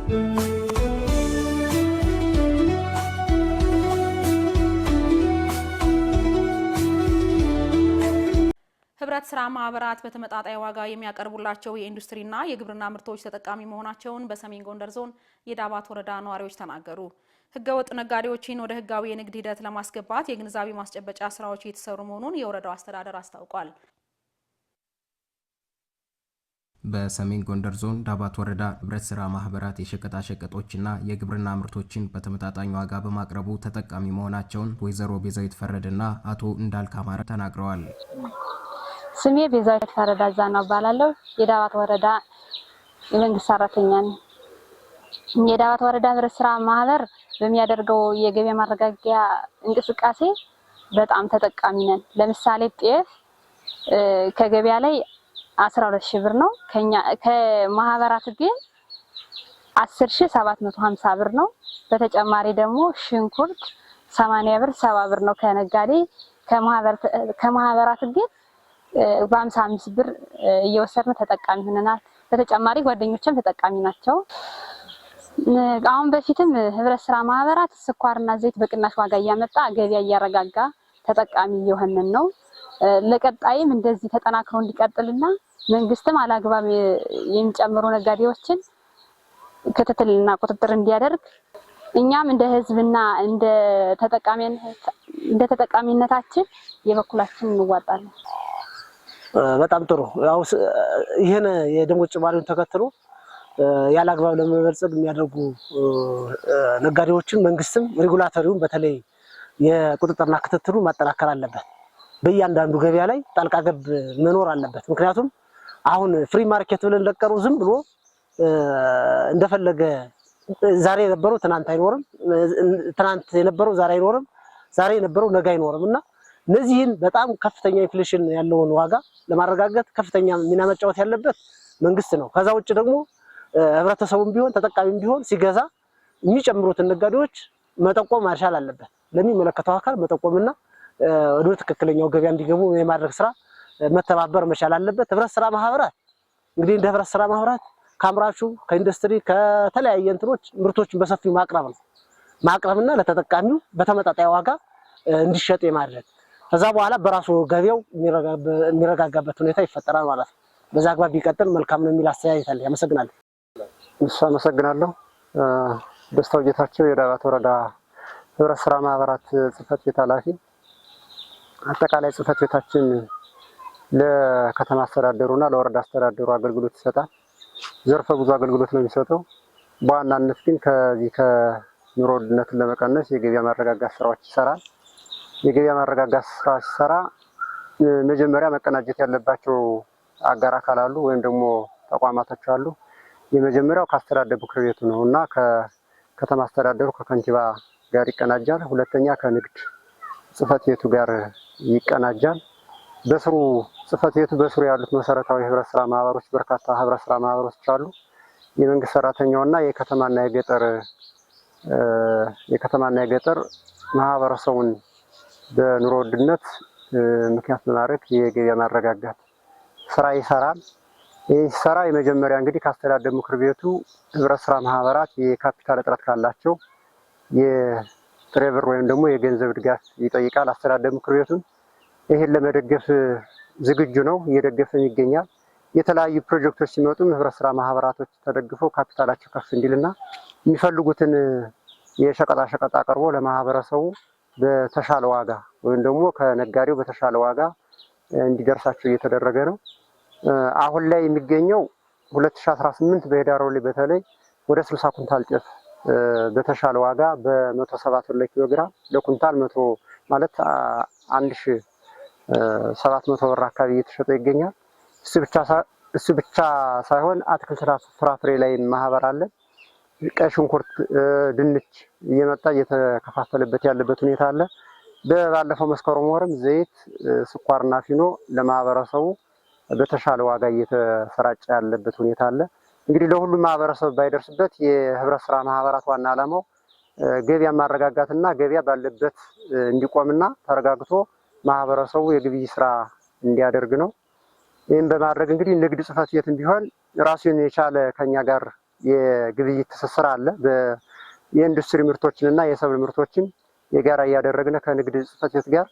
ህብረት ስራ ማህበራት በተመጣጣኝ ዋጋ የሚያቀርቡላቸው የኢንዱስትሪና የግብርና ምርቶች ተጠቃሚ መሆናቸውን በሰሜን ጎንደር ዞን የዳባት ወረዳ ነዋሪዎች ተናገሩ። ህገወጥ ነጋዴዎችን ወደ ህጋዊ የንግድ ሂደት ለማስገባት የግንዛቤ ማስጨበጫ ስራዎች እየተሰሩ መሆኑን የወረዳው አስተዳደር አስታውቋል። በሰሜን ጎንደር ዞን ዳባት ወረዳ ህብረት ስራ ማህበራት የሸቀጣ ሸቀጦችና የግብርና ምርቶችን በተመጣጣኝ ዋጋ በማቅረቡ ተጠቃሚ መሆናቸውን ወይዘሮ ቤዛዊት ፈረደና አቶ እንዳልካማረ ተናግረዋል። ስሜ ቤዛዊት ፈረዳ ዛና እባላለሁ። የዳባት ወረዳ የመንግስት ሰራተኛ ነኝ። የዳባት ወረዳ ህብረት ስራ ማህበር በሚያደርገው የገበያ ማረጋጊያ እንቅስቃሴ በጣም ተጠቃሚ ነን። ለምሳሌ ጤፍ ከገበያ ላይ 12000 ብር ነው። ከማህበራት ግን 10750 ብር ነው። በተጨማሪ ደግሞ ሽንኩርት 80 ብር 70 ብር ነው ከነጋዴ። ከማህበራት ግን በ55 ብር እየወሰድን ተጠቃሚ ሆነናል። በተጨማሪ ጓደኞችም ተጠቃሚ ናቸው። አሁን በፊትም ህብረት ስራ ማህበራት ስኳርና ዘይት በቅናሽ ዋጋ እያመጣ ገበያ እያረጋጋ ተጠቃሚ እየሆነን ነው። ለቀጣይም እንደዚህ ተጠናክሮ እንዲቀጥልና መንግስትም አላግባብ የሚጨምሩ ነጋዴዎችን ክትትልና ቁጥጥር እንዲያደርግ እኛም እንደ ህዝብና እንደ ተጠቃሚነታችን የበኩላችን እንዋጣለን። በጣም ጥሩ። ያው ይሄን የደሞዝ ጭማሪውን ተከትሎ ያላግባብ ለመበልጸግ የሚያደርጉ ነጋዴዎችን መንግስትም ሬጉላተሪውን በተለይ የቁጥጥርና ክትትሉ ማጠናከር አለበት። በእያንዳንዱ ገበያ ላይ ጣልቃ ገብ መኖር አለበት። ምክንያቱም አሁን ፍሪ ማርኬት ብለን ለቀሩ ዝም ብሎ እንደፈለገ ዛሬ የነበረው ትናንት አይኖርም፣ ትናንት የነበረው ዛሬ አይኖርም፣ ዛሬ የነበረው ነገ አይኖርምና እነዚህን በጣም ከፍተኛ ኢንፍሌሽን ያለውን ዋጋ ለማረጋጋት ከፍተኛ ሚና መጫወት ያለበት መንግስት ነው። ከዛ ውጭ ደግሞ ህብረተሰቡም ቢሆን ተጠቃሚም ቢሆን ሲገዛ የሚጨምሩትን ነጋዴዎች መጠቆም ማሻል አለበት። ለሚመለከተው አካል መጠቆምና ወደ ትክክለኛው ገበያ እንዲገቡ የማድረግ ስራ መተባበር መቻል አለበት። ህብረት ስራ ማህበራት እንግዲህ እንደ ህብረት ስራ ማህበራት ከአምራቹ ከኢንዱስትሪ ከተለያየ እንትኖች ምርቶችን በሰፊው ማቅረብና ለተጠቃሚው በተመጣጣኝ ዋጋ እንዲሸጥ የማድረግ ከዛ በኋላ በራሱ ገበያው የሚረጋጋበት ሁኔታ ይፈጠራል ማለት ነው። በዛ አግባብ ቢቀጥል መልካም ነው የሚል አስተያየት አለ። አመሰግናለሁ። አመሰግናለሁ። ደስታው ጌታቸው የዳባት ወረዳ ህብረት ስራ ማህበራት ጽህፈት ቤት ኃላፊ። አጠቃላይ ጽህፈት ቤታችን ለከተማ አስተዳደሩና ለወረዳ አስተዳደሩ አገልግሎት ይሰጣል። ዘርፈ ብዙ አገልግሎት ነው የሚሰጠው። በዋናነት ግን ከኑሮ ውድነትን ለመቀነስ የገበያ ማረጋጋት ስራዎች ይሰራል። የገበያ ማረጋጋት ስራ ሲሰራ መጀመሪያ መቀናጀት ያለባቸው አጋር አካል አሉ ወይም ደግሞ ተቋማቶች አሉ። የመጀመሪያው ከአስተዳደር ምክር ቤቱ ነውና ከከተማ አስተዳደሩ ከከንቲባ ጋር ይቀናጃል። ሁለተኛ ከንግድ ጽህፈት ቤቱ ጋር ይቀናጃል። በስሩ ጽህፈት ቤቱ በስሩ ያሉት መሰረታዊ ህብረት ስራ ማህበሮች በርካታ ህብረት ስራ ማህበሮች አሉ። የመንግስት ሰራተኛውና የከተማና የገጠር ማህበረሰቡን በኑሮ ውድነት ምክንያት በማድረግ የገበያ ማረጋጋት ስራ ይሰራል። ይህ ስራ የመጀመሪያ እንግዲህ ከአስተዳደር ምክር ቤቱ ህብረት ስራ ማህበራት የካፒታል እጥረት ካላቸው የጥሬ ብር ወይም ደግሞ የገንዘብ ድጋፍ ይጠይቃል። አስተዳደር ምክር ቤቱን ይሄን ለመደገፍ ዝግጁ ነው፣ እየደገፈም ይገኛል። የተለያዩ ፕሮጀክቶች ሲመጡም ህብረት ስራ ማህበራቶች ተደግፈው ካፒታላቸው ከፍ እንዲልና የሚፈልጉትን የሸቀጣ ሸቀጥ አቅርቦ ለማህበረሰቡ በተሻለ ዋጋ ወይም ደግሞ ከነጋዴው በተሻለ ዋጋ እንዲደርሳቸው እየተደረገ ነው። አሁን ላይ የሚገኘው 2018 በህዳር ላይ በተለይ ወደ 60 ኩንታል ጤፍ በተሻለ ዋጋ በ107 ብር ለኪሎ ግራም ለኩንታል 100 ማለት 1700 ብር አካባቢ እየተሸጠ ይገኛል። እሱ ብቻ ሳይሆን አትክልትና ፍራፍሬ ላይ ማህበር አለ። ቀይ ሽንኩርት፣ ድንች እየመጣ እየተከፋፈለበት ያለበት ሁኔታ አለ። ባለፈው መስከረም ወርም ዘይት፣ ስኳርና ፊኖ ለማህበረሰቡ በተሻለ ዋጋ እየተሰራጨ ያለበት ሁኔታ አለ። እንግዲህ ለሁሉም ማህበረሰብ ባይደርስበት የህብረት ስራ ማህበራት ዋና ዓላማው ገበያ ማረጋጋትና ገበያ ባለበት እንዲቆምና ተረጋግቶ ማህበረሰቡ የግብይት ስራ እንዲያደርግ ነው። ይህን በማድረግ እንግዲህ ንግድ ጽህፈት ቤትም ቢሆን ራሱን የቻለ ከኛ ጋር የግብይት ትስስር አለ። የኢንዱስትሪ ምርቶችንና የሰብል ምርቶችን የጋራ እያደረግን ከንግድ ጽሕፈት ቤት ጋር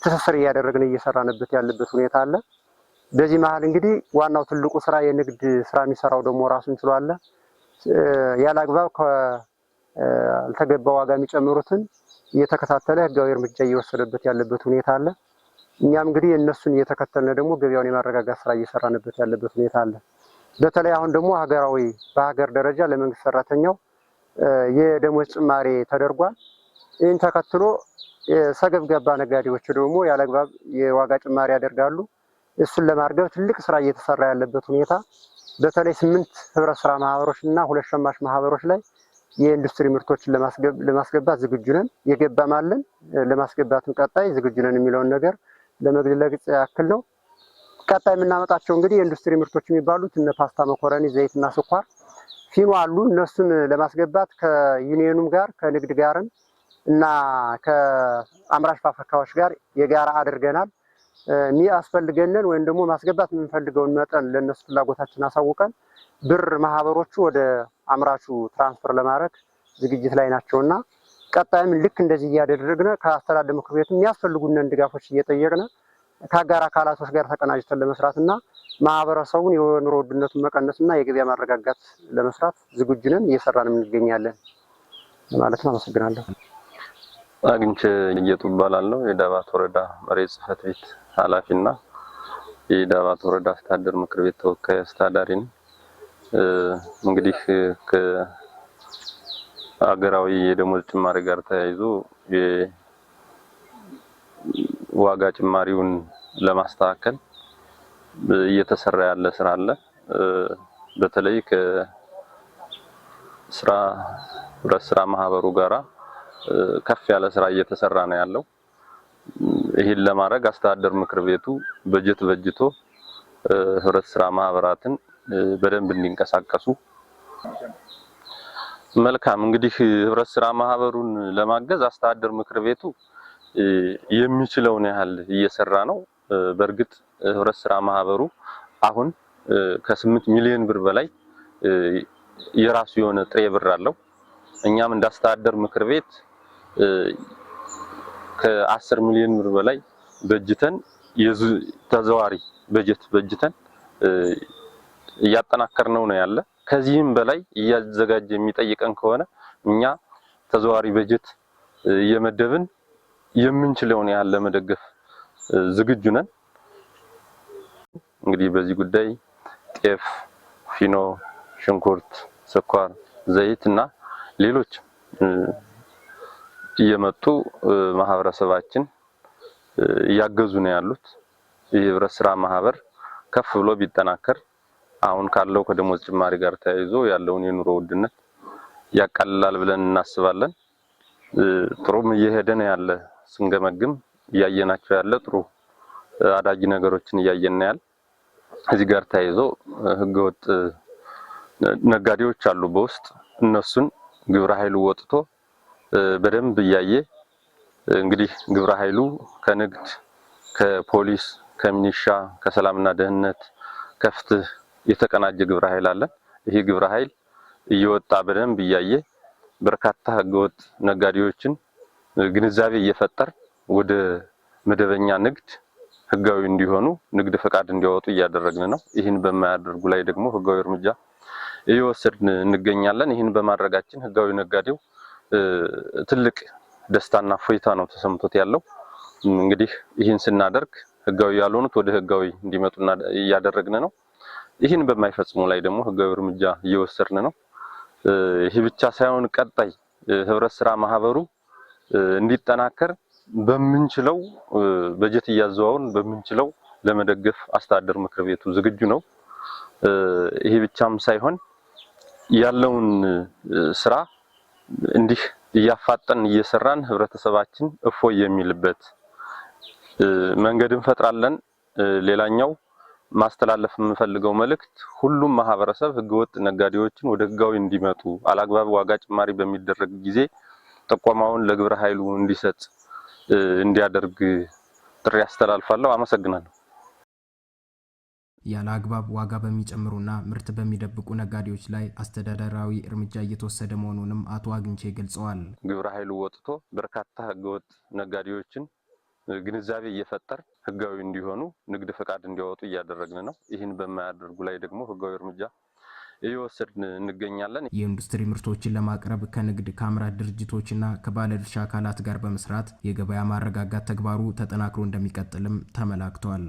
ትስስር እያደረግን እየሰራንበት ያለበት ሁኔታ አለ። በዚህ መሀል እንግዲህ ዋናው ትልቁ ስራ የንግድ ስራ የሚሰራው ደግሞ ራሱን ችሎ አለ። ያለአግባብ ካልተገባ ዋጋ የሚጨምሩትን እየተከታተለ ህጋዊ እርምጃ እየወሰደበት ያለበት ሁኔታ አለ። እኛም እንግዲህ እነሱን እየተከተልን ደግሞ ገበያውን የማረጋጋት ስራ እየሰራንበት ያለበት ሁኔታ አለ። በተለይ አሁን ደግሞ በሀገር ደረጃ ለመንግስት ሰራተኛው የደሞዝ ጭማሪ ተደርጓል። ይህን ተከትሎ ሰገብገባ ነጋዴዎች ደግሞ ያለአግባብ የዋጋ ጭማሪ ያደርጋሉ። እሱን ለማርገብ ትልቅ ስራ እየተሰራ ያለበት ሁኔታ በተለይ 8 ህብረት ስራ ማህበሮች እና 2 ሸማች ማህበሮች ላይ የኢንዱስትሪ ምርቶችን ለማስገባት ዝግጁ ነን። የገባም አለን ለማስገባትም ቀጣይ ዝግጁ ነን የሚለውን ነገር ለመግለጽ ያክል ነው። ቀጣይ የምናመጣቸው እንግዲህ የኢንዱስትሪ ምርቶች የሚባሉት እነ ፓስታ፣ መኮረኒ፣ ዘይትና ስኳር፣ ፊኖ አሉ። እነሱን ለማስገባት ከዩኒየኑም ጋር ከንግድ ጋርም እና ከአምራች ፋብሪካዎች ጋር የጋራ አድርገናል። የሚያስፈልገንን ወይም ደግሞ ማስገባት የምንፈልገውን መጠን ለነሱ ፍላጎታችን አሳውቀን ብር ማህበሮቹ ወደ አምራቹ ትራንስፈር ለማድረግ ዝግጅት ላይ ናቸውና ቀጣይም ልክ እንደዚህ እያደረግን ከአስተዳደር ምክር ቤት የሚያስፈልጉንን ድጋፎች እየጠየቅን ከአጋር አካላቶች ጋር ተቀናጅተን ለመስራትና ማህበረሰቡን የኑሮ ውድነቱን መቀነስና የገበያ ማረጋጋት ለመስራት ዝግጁ ነን፣ እየሰራንም እንገኛለን ማለት ነው። አመሰግናለሁ። አግኝቼ እየጡ እባላለሁ። የዳባት ወረዳ መሬት ጽሕፈት ቤት ኃላፊና የዳባት ወረዳ አስተዳደር ምክር ቤት ተወካይ አስተዳዳሪ ነኝ። እንግዲህ ከሀገራዊ የደሞዝ ጭማሪ ጋር ተያይዞ የዋጋ ጭማሪውን ለማስተካከል እየተሰራ ያለ ስራ አለ። በተለይ ህብረት ስራ ማህበሩ ጋራ ከፍ ያለ ስራ እየተሰራ ነው ያለው። ይህን ለማድረግ አስተዳደር ምክር ቤቱ በጀት በጅቶ ህብረት ስራ ማህበራትን በደንብ እንዲንቀሳቀሱ መልካም። እንግዲህ ህብረት ስራ ማህበሩን ለማገዝ አስተዳደር ምክር ቤቱ የሚችለውን ያህል እየሰራ ነው። በእርግጥ ህብረት ስራ ማህበሩ አሁን ከ8 ሚሊዮን ብር በላይ የራሱ የሆነ ጥሬ ብር አለው። እኛም እንደ አስተዳደር ምክር ቤት ከ10 ሚሊዮን ብር በላይ በጅተን ተዘዋሪ በጀት በጅተን እያጠናከርነው ነው ያለ። ከዚህም በላይ እያዘጋጀ የሚጠይቀን ከሆነ እኛ ተዘዋሪ በጀት እየመደብን የምንችለውን ያህል ለመደገፍ ዝግጁ ነን። እንግዲህ በዚህ ጉዳይ ጤፍ፣ ፊኖ፣ ሽንኩርት፣ ስኳር፣ ዘይት እና ሌሎች እየመጡ ማህበረሰባችን እያገዙ ነው ያሉት። የህብረት ስራ ማህበር ከፍ ብሎ ቢጠናከር አሁን ካለው ከደሞዝ ጭማሪ ጋር ተያይዞ ያለውን የኑሮ ውድነት ያቃልላል ብለን እናስባለን። ጥሩም እየሄደ ነው ያለ። ስንገመግም እያየናቸው ያለ ጥሩ አዳጊ ነገሮችን እያየን ያለ። እዚህ ጋር ተያይዞ ህገወጥ ነጋዴዎች አሉ በውስጥ እነሱን ግብረ ኃይሉ ወጥቶ በደንብ እያየ እንግዲህ ግብረ ኃይሉ ከንግድ፣ ከፖሊስ፣ ከሚኒሻ፣ ከሰላምና ደህንነት፣ ከፍትህ የተቀናጀ ግብረ ኃይል አለ። ይሄ ግብረ ኃይል እየወጣ በደንብ እያየ በርካታ ህገወጥ ነጋዴዎችን ግንዛቤ እየፈጠር ወደ መደበኛ ንግድ ህጋዊ እንዲሆኑ ንግድ ፈቃድ እንዲያወጡ እያደረግን ነው። ይህን በማያደርጉ ላይ ደግሞ ህጋዊ እርምጃ እየወሰድን እንገኛለን። ይህን በማድረጋችን ህጋዊ ነጋዴው ትልቅ ደስታና ፎይታ ነው ተሰምቶት ያለው። እንግዲህ ይህን ስናደርግ ህጋዊ ያልሆኑት ወደ ህጋዊ እንዲመጡና እያደረግን ነው። ይህን በማይፈጽሙ ላይ ደግሞ ህጋዊ እርምጃ እየወሰድን ነው። ይህ ብቻ ሳይሆን ቀጣይ ህብረት ስራ ማህበሩ እንዲጠናከር በምንችለው በጀት እያዘዋወርን በምንችለው ለመደገፍ አስተዳደር ምክር ቤቱ ዝግጁ ነው። ይሄ ብቻም ሳይሆን ያለውን ስራ እንዲህ እያፋጠን እየሰራን ህብረተሰባችን እፎይ የሚልበት መንገድ እንፈጥራለን። ሌላኛው ማስተላለፍ የምፈልገው መልእክት ሁሉም ማህበረሰብ ህገወጥ ነጋዴዎችን ወደ ህጋዊ እንዲመጡ አላግባብ ዋጋ ጭማሪ በሚደረግ ጊዜ ጥቆማውን ለግብረ ኃይሉ እንዲሰጥ እንዲያደርግ ጥሪ አስተላልፋለሁ። አመሰግናለሁ። ያለ አግባብ ዋጋ በሚጨምሩና ምርት በሚደብቁ ነጋዴዎች ላይ አስተዳደራዊ እርምጃ እየተወሰደ መሆኑንም አቶ አግኝቼ ገልጸዋል። ግብረ ኃይሉ ወጥቶ በርካታ ህገወጥ ነጋዴዎችን ግንዛቤ እየፈጠር ህጋዊ እንዲሆኑ ንግድ ፈቃድ እንዲያወጡ እያደረግን ነው። ይህን በማያደርጉ ላይ ደግሞ ህጋዊ እርምጃ እየወሰድን እንገኛለን። የኢንዱስትሪ ምርቶችን ለማቅረብ ከንግድ ከአምራች ድርጅቶችና ከባለድርሻ አካላት ጋር በመስራት የገበያ ማረጋጋት ተግባሩ ተጠናክሮ እንደሚቀጥልም ተመላክቷል።